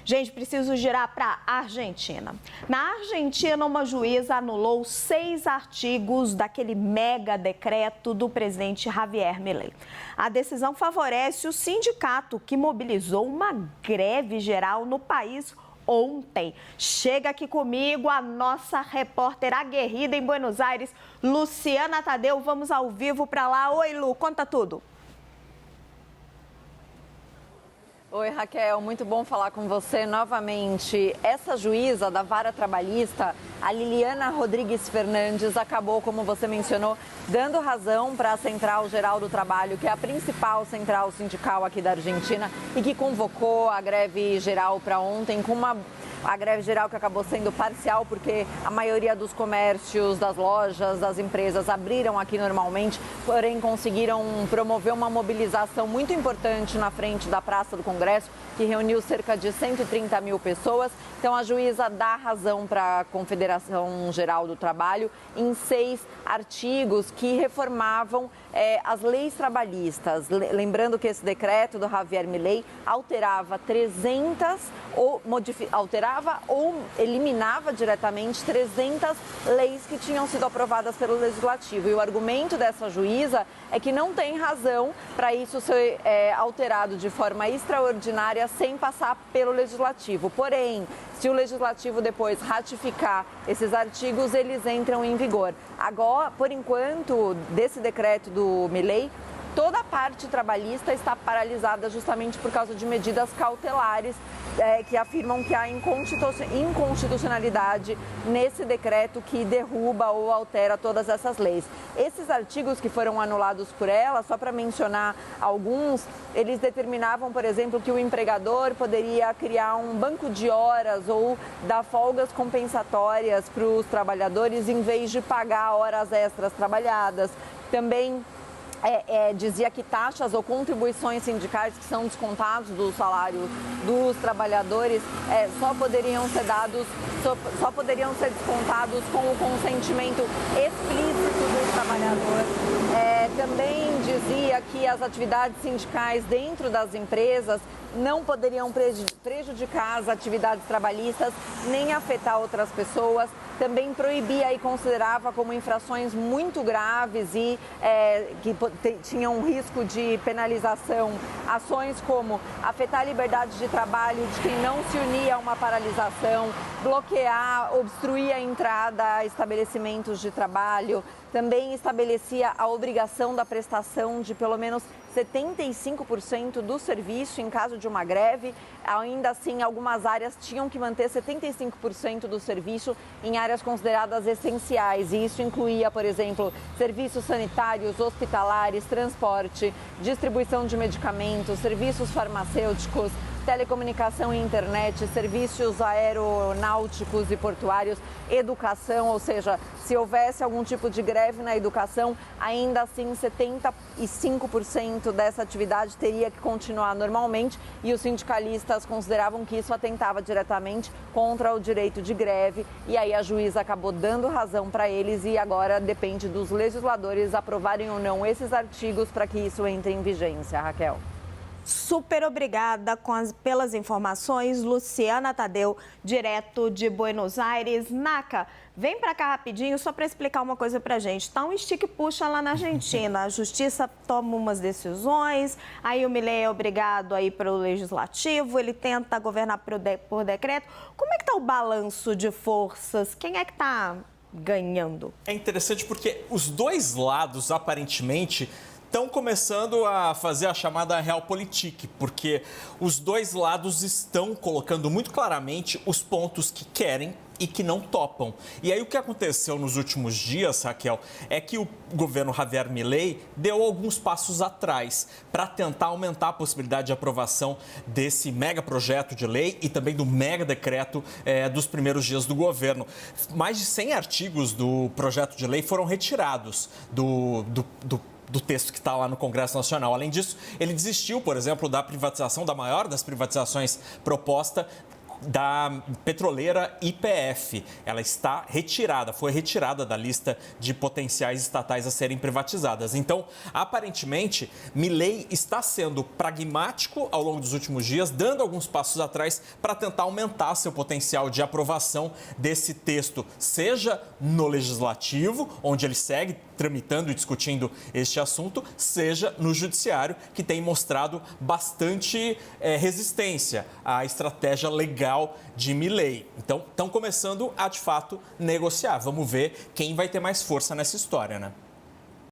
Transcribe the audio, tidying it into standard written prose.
Gente, preciso girar para a Argentina. Na Argentina, uma juíza anulou 6 artigos daquele mega decreto do presidente Javier Milei. A decisão favorece o sindicato, que mobilizou uma greve geral no país ontem. Chega aqui comigo a nossa repórter aguerrida em Buenos Aires, Luciana Tadeu. Vamos ao vivo para lá. Oi, Lu, conta tudo. Oi, Raquel, muito bom falar com você novamente. Essa juíza da Vara Trabalhista, a Liliana Rodrigues Fernandes, acabou, como você mencionou, dando razão para a Central Geral do Trabalho, que é a principal central sindical aqui da Argentina e que convocou a greve geral para ontem com a greve geral que acabou sendo parcial, porque a maioria dos comércios, das lojas, das empresas abriram aqui normalmente, porém conseguiram promover uma mobilização muito importante na frente da Praça do Congresso, que reuniu cerca de 130 mil pessoas. Então, a juíza dá razão para a Confederação Geral do Trabalho em 6 artigos que reformavam as leis trabalhistas. Lembrando que esse decreto do Javier Milei alterava ou eliminava diretamente 300 leis que tinham sido aprovadas pelo Legislativo. E o argumento dessa juíza é que não tem razão para isso ser alterado de forma extraordinária sem passar pelo Legislativo. Porém, se o Legislativo depois ratificar esses artigos, eles entram em vigor. Agora, por enquanto, desse decreto do Milei, toda a parte trabalhista está paralisada justamente por causa de medidas cautelares que afirmam que há inconstitucionalidade nesse decreto que derruba ou altera todas essas leis. Esses artigos que foram anulados por ela, só para mencionar alguns, eles determinavam, por exemplo, que o empregador poderia criar um banco de horas ou dar folgas compensatórias para os trabalhadores em vez de pagar horas extras trabalhadas. Também dizia que taxas ou contribuições sindicais que são descontados do salário dos trabalhadores só poderiam ser descontados com o consentimento explícito do trabalhador. Também dizia que as atividades sindicais dentro das empresas não poderiam prejudicar as atividades trabalhistas nem afetar outras pessoas. Também proibia e considerava como infrações muito graves e que tinham um risco de penalização ações como afetar a liberdade de trabalho de quem não se unia a uma paralisação, bloquear, obstruir a entrada a estabelecimentos de trabalho. Também estabelecia a obrigação da prestação de pelo menos 75% do serviço em caso de uma greve. Ainda assim, algumas áreas tinham que manter 75% do serviço em áreas consideradas essenciais. E isso incluía, por exemplo, serviços sanitários, hospitalares, transporte, distribuição de medicamentos, serviços farmacêuticos, telecomunicação e internet, serviços aeronáuticos e portuários, educação, ou seja, se houvesse algum tipo de greve na educação, ainda assim 75% dessa atividade teria que continuar normalmente e os sindicalistas consideravam que isso atentava diretamente contra o direito de greve e aí a juíza acabou dando razão para eles e agora depende dos legisladores aprovarem ou não esses artigos para que isso entre em vigência, Raquel. Super obrigada pelas informações, Luciana Tadeu, direto de Buenos Aires. Naca, vem para cá rapidinho só para explicar uma coisa para a gente. Tá um estica e puxa lá na Argentina. A justiça toma umas decisões, aí o Milei é obrigado a ir para o legislativo, ele tenta governar por decreto. Como é que está o balanço de forças? Quem é que está ganhando? É interessante porque os dois lados, aparentemente, estão começando a fazer a chamada realpolitik, porque os dois lados estão colocando muito claramente os pontos que querem e que não topam. E aí o que aconteceu nos últimos dias, Raquel, é que o governo Javier Milei deu alguns passos atrás para tentar aumentar a possibilidade de aprovação desse mega projeto de lei e também do mega decreto dos primeiros dias do governo. Mais de 100 artigos do projeto de lei foram retirados do texto que está lá no Congresso Nacional. Além disso, ele desistiu, por exemplo, da privatização, da maior das privatizações proposta, da petroleira YPF. Ela está retirada, foi retirada da lista de potenciais estatais a serem privatizadas. Então, aparentemente, Milei está sendo pragmático ao longo dos últimos dias, dando alguns passos atrás para tentar aumentar seu potencial de aprovação desse texto, seja no legislativo, onde ele segue tramitando e discutindo este assunto, seja no judiciário, que tem mostrado bastante resistência à estratégia legal de Milei. Então, estão começando a, de fato, negociar. Vamos ver quem vai ter mais força nessa história, né?